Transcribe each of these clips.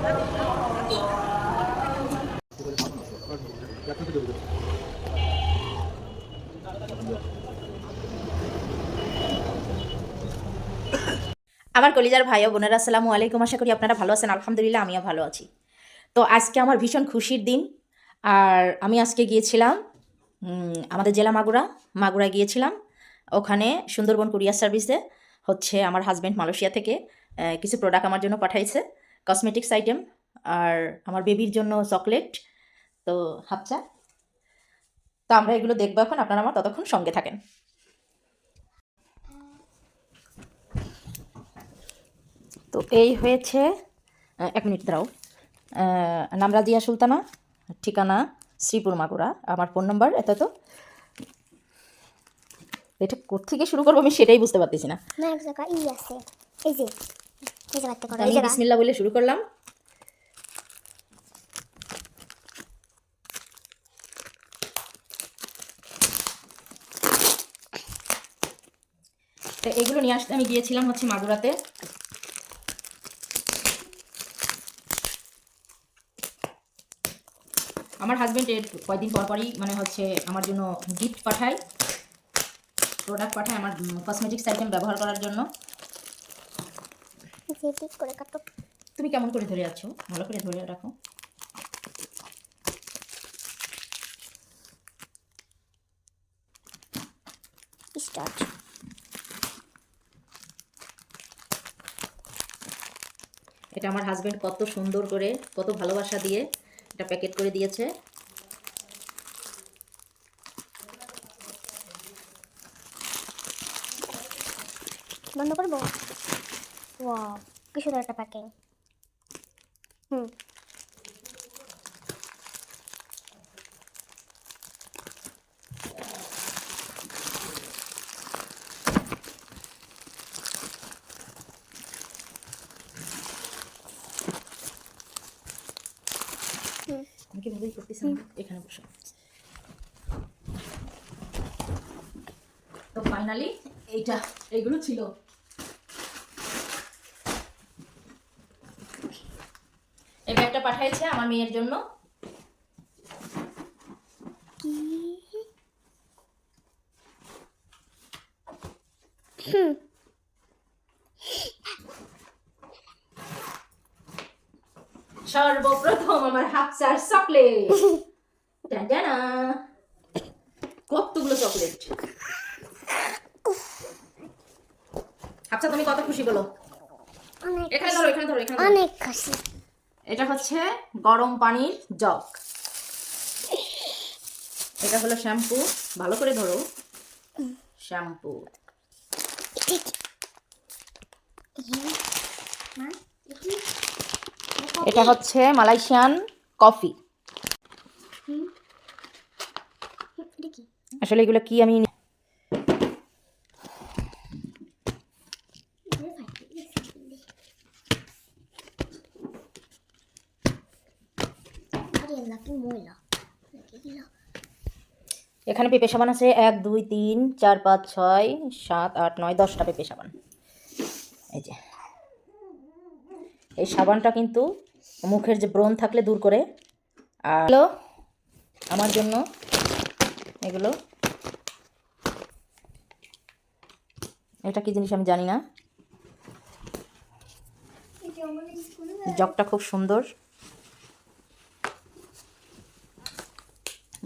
আমার কলিজার ভাই ও বোনেরা, আসসালামু আলাইকুম। আশা করি আপনারা ভালো আছেন। আলহামদুলিল্লাহ, আমিও ভালো আছি। তো আজকে আমার ভীষণ খুশির দিন। আর আমি আজকে গিয়েছিলাম আমাদের জেলা মাগুরা গিয়েছিলাম। ওখানে সুন্দরবন কুরিয়ার সার্ভিসে হচ্ছে আমার হাজব্যান্ড মালয়েশিয়া থেকে কিছু প্রোডাক্ট আমার জন্য পাঠাইছে, কসমেটিক্স আইটেম, আর আমার বেবির জন্য চকলেট, তো হাফচা। তো আমরা এগুলো দেখবো এখন, আপনারা আমার ততক্ষণ সঙ্গে থাকেন। তো এই হয়েছে, এক মিনিট দাঁড়াও। নাম রাজিয়া সুলতানা, ঠিকানা শ্রীপুর মাগুরা, আমার ফোন নম্বর এত। তো এটা কোত্থেকে শুরু করবো আমি সেটাই বুঝতে পারতেছি না। এক জায়গায় ই আছে, এই যে এই জায়গাতে করো, আমি বিসমিল্লাহ বলে শুরু করলাম। তো এগুলো নিয়ে আসতে আমি গিয়েছিলাম হচ্ছে মাগুরাতে। আমার হাজব্যান্ড এর কয়েকদিন পর পরই মানে হচ্ছে আমার জন্য গিফট পাঠায়, প্রোডাক্ট পাঠায় আমার কসমেটিক্স আইটেম ব্যবহার করার জন্য। ঠিক করে কাটো। তুমি কেমন করে ধরে আছো? ভালো করে ধরে রাখো। স্টার্ট। এটা আমার হাজব্যান্ড কত সুন্দর করে, কত ভালোবাসা দিয়ে এটা প্যাকেট করে দিয়েছে। বন্ধ করবো। ওয়াও, কি সুন্দর একটা প্যাকিং। আমি কিভাবেই করতেছি এখানে বসে। তো ফাইনালি এইগুলো ছিল। এই ব্যাগটা পাঠাইছে আমার মেয়ের জন্য। সর্বপ্রথম আমার হাফসার চকলেট। কতগুলো চকলেট। হাফসা, তুমি কত খুশি বলো? এখানে ধরো, এখানে ধরো, এখানে অনেক খুশি। এটা হচ্ছে গরম পানির জগ। এটা হলো শ্যাম্পু, ভালো করে ধরো, শ্যাম্পু। এটা হচ্ছে মালয়েশিয়ান কফি। আসলে এগুলো কি আমি এখানে পেঁপে সাবান আছে 1 2 3 4 5 6 7 8 9 10টা পেঁপে সাবান। এই যে এই সাবানটা কিন্তু মুখের যে ব্রণ থাকলে দূর করে। আর আমার জন্য এগুলো, এটা কি জিনিস আমি জানি না। জগটা খুব সুন্দর।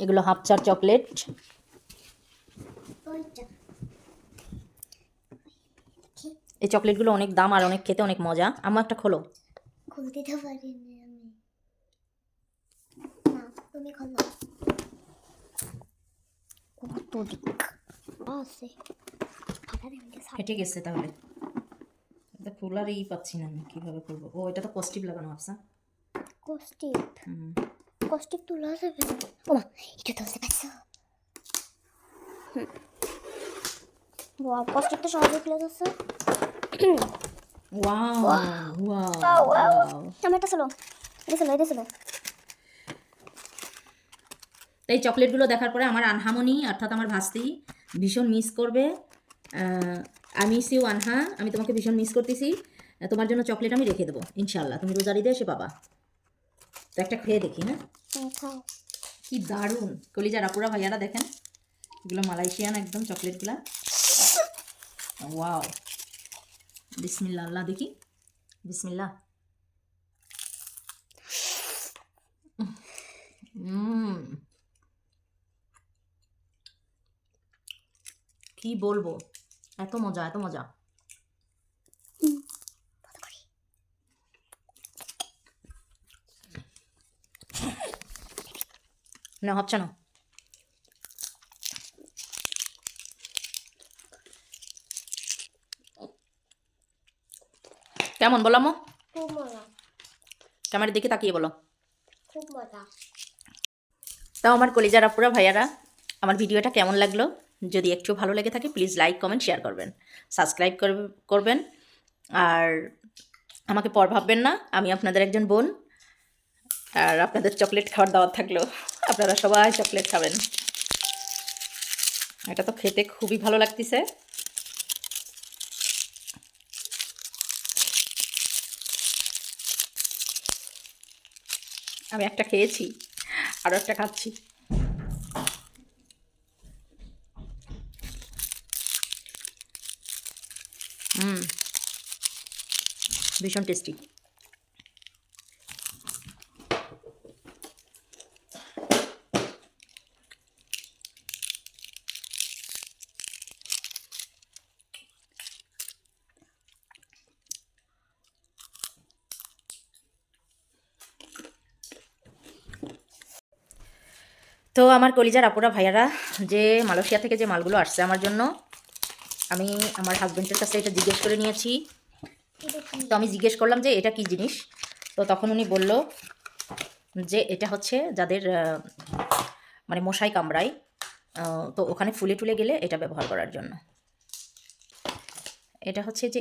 এগুলো হাফচার চকলেট। এই চকলেটগুলো অনেক দাম আর অনেক খেতে অনেক মজা। আমার একটা খোলো। খুলতে তো পারিনি আমি। না, তুমি খোলো। কত দিক আছে, ফেটে গেছে তাহলে। এটা খোলারই পাচ্ছি না আমি, কিভাবে করবো? ও, এটা তো কস্টিপ লাগানো হাফসা। কস্টিপ? কস্টিপ তোলা যাবে? ও মা, এটা তুলতে পারছো? ওয়াও, কস্টিপ তো সহজে খুলে যাচ্ছে। ওয়াও ওয়াও ওয়াও, আমার এটা ছিল, এটা ছিল। এই চকলেটগুলো দেখার পরে আমার আনহামনি অর্থাৎ আমার ভাস্তি ভীষণ মিস করবে। আই মিস ইউ আনহা, আমি তোমাকে ভীষণ মিস করতেছি। তোমার জন্য চকলেট আমি রেখে দেবো ইনশাল্লাহ, তুমি রোজার ঈদে এসে পাবা। তো একটা খেয়ে দেখি, হ্যাঁ? খাও। কি দারুণ কলিজার আপুরা ভাইয়ারা, দেখেন এগুলো মালয়েশিয়ান একদম চকলেটগুলা। ওয়াও, বিসমিল্লাহ, আল্লাহ দেখি, বিসমিল্লাহ। কি বলবো, এত মজা, এত মজা। না হচ্ছে না। কেমন বলো মো? খুব মজা, ক্যামেরার দিকে তাকিয়ে বলো। খুব মজা। তাও আমার কলিজার আপুরা ভাইয়ারা, আমার ভিডিওটা কেমন লাগলো? যদি একটু ভালো লেগে থাকে প্লিজ লাইক কমেন্ট শেয়ার করবেন, সাবস্ক্রাইব করবেন। আর আমাকে পর ভাববেন না, আমি আপনাদের একজন বোন। আর আপনাদের চকলেট খাওয়ার দাওয়াত থাকলো, আপনারা সবাই চকলেট খাবেন। এটা তো খেতে খুবই ভালো লাগতেছে। আমি একটা খেয়েছি, আরও একটা খাচ্ছি। ভীষণ টেস্টি। তো আমার কলিজার আপুরা ভাইয়ারা, যে মালয়েশিয়া থেকে যে মালগুলো আসছে আমার জন্য, আমি আমার হাজব্যান্ডের কাছে এটা জিজ্ঞেস করে নিয়েছি। তো আমি জিজ্ঞেস করলাম যে এটা কি জিনিস, তো তখন উনি বলল যে এটা হচ্ছে যাদের মানে মশাই কামড়ায়, তো ওখানে ফুলে টুলে গেলে এটা ব্যবহার করার জন্য। এটা হচ্ছে যে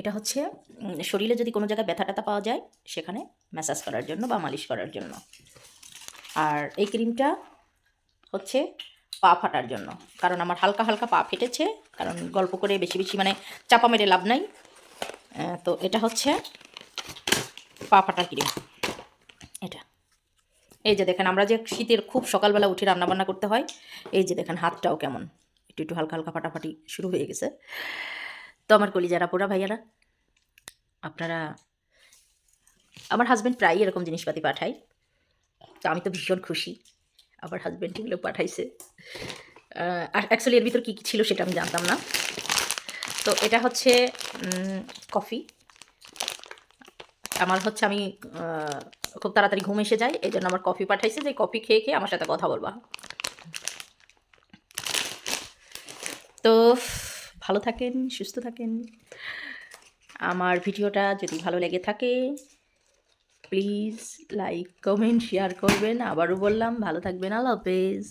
এটা হচ্ছে শরীরে যদি কোনো জায়গায় ব্যথা ট্যাথা পাওয়া যায় সেখানে ম্যাসাজ করার জন্য বা মালিশ করার জন্য। আর এই ক্রিমটা হচ্ছে পা ফাটার জন্য, কারণ আমার হালকা হালকা পা ফেটেছে, কারণ গল্প করে বেশি বেশি মানে চাপা মেরে লাভ নাই। তো এটা হচ্ছে পা ফাটার ক্রিম। এটা এই যে দেখেন, আমরা যে শীতের খুব সকালবেলা উঠে রান্নাবান্না করতে হয়, এই যে দেখেন হাতটাও কেমন একটু একটু হালকা হালকা ফাটাফাটি শুরু হয়ে গেছে। তো আমার কলিজারা পোড়া ভাইয়ারা, আপনারা, আমার হাজব্যান্ড প্রায়ই এরকম জিনিসপাতি পাঠায়, তো আমি তো ভীষণ খুশি আমার হাজব্যান্ড এগুলো পাঠাইছে। আর অ্যাকচুয়ালি এর ভিতর কী কী ছিল সেটা আমি জানতাম না। তো এটা হচ্ছে কফি। আমার হচ্ছে আমি খুব তাড়াতাড়ি ঘুম এসে যায়, এই জন্য আমার কফি পাঠাইছে, যে কফি খেয়ে খেয়ে আমার সাথে কথা বলবা। তো ভালো থাকেন, সুস্থ থাকেন। আমার ভিডিওটা যদি ভালো লেগে থাকে প্লিজ লাইক কমেন্ট শেয়ার করবেন। আবারও বললাম, ভালো থাকবেন। আল্লাহ হাফেজ।